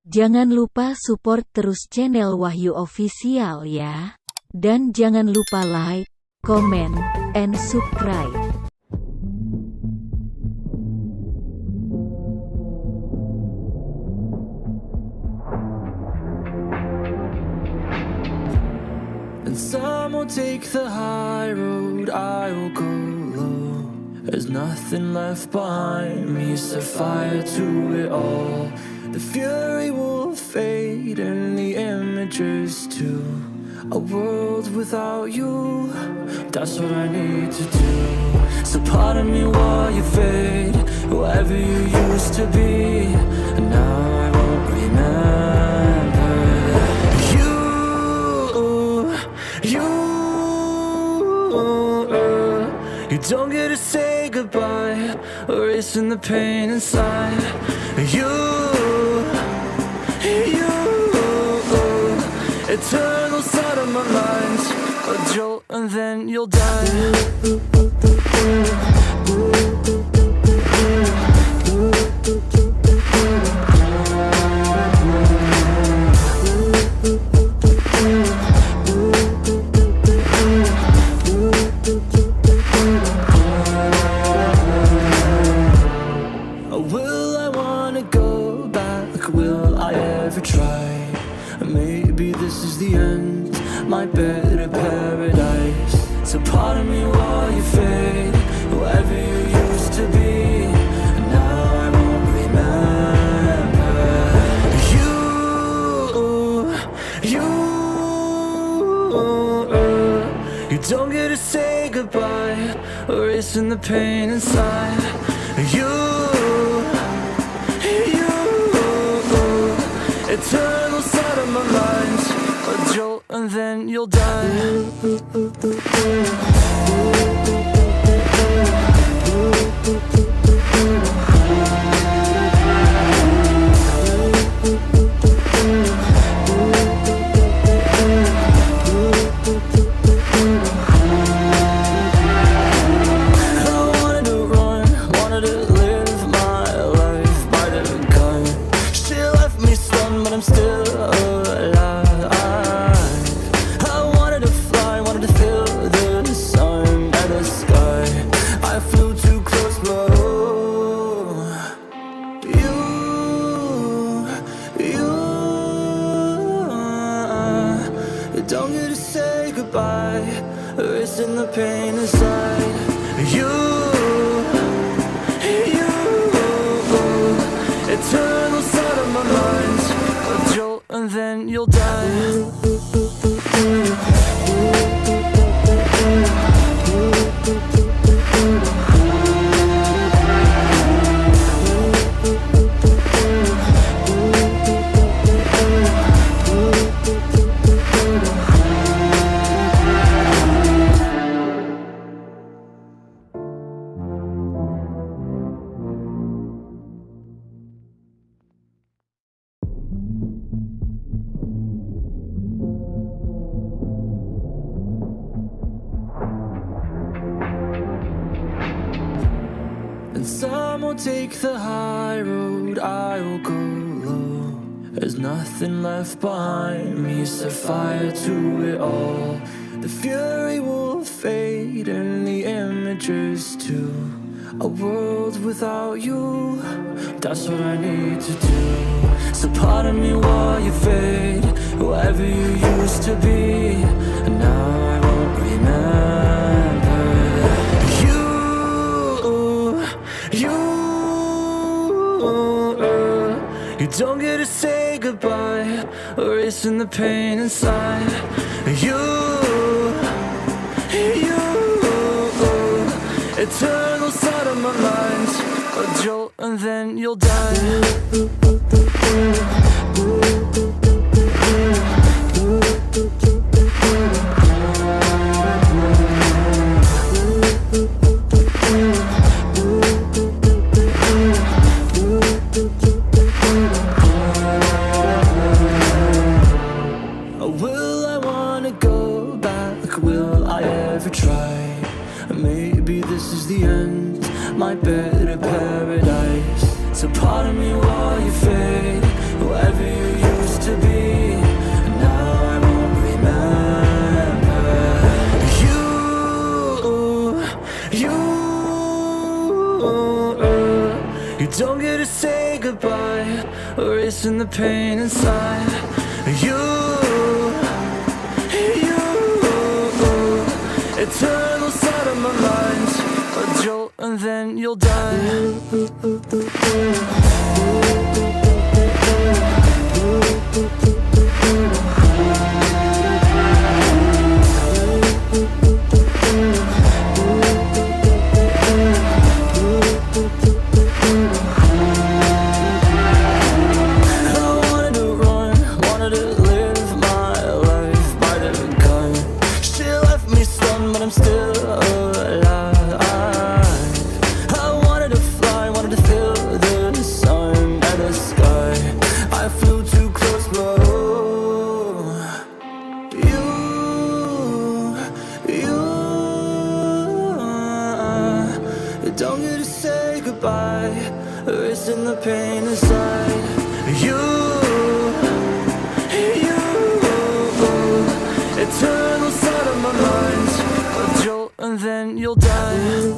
Jangan lupa support terus channel Wahyu Official ya. Dan jangan lupa like, comment, and subscribe. And some will take the high road, I will go low. There's nothing left behind me, set fire to it all. The fury will fade and the images too. A world without you, that's what I need to do. So pardon me while you fade, whoever you used to be, and now I won't remember. You don't get to say goodbye, erasing the pain inside. Eternal side of my mind, a jolt and then you'll die. Will I wanna go back? Will I ever try? Maybe this is the end, my better paradise. So pardon me while you fade, whoever you used to be, and now I won't remember. You don't get to say goodbye, erasing the pain inside. Eternal side of my mind, a jolt and then you'll die. I'm still alive. I wanted to fly, wanted to feel the sun and the sky. I flew too close, but you don't get to say goodbye, erasing the pain inside. Eternal side of my mind, a jolt and then you'll die. And some will take the high road, I will go low. There's nothing left behind me, set fire to it all. The fury will fade and the images too. A world without you, that's what I need to do. So pardon me while you fade, whoever you used to be, and now I won't remember. You don't get to say goodbye, erasing the pain inside. Eternal side of my mind, a jolt and then you'll die. Will I wanna go back? Will I ever try? Maybe this is the end, my better paradise. So pardon me while you fade, whoever you erasing the pain inside. You, eternal side of my mind, a jolt and then you'll die. Don't get to say goodbye, erasing the pain inside. You, eternal side of my mind, a jolt and then you'll die.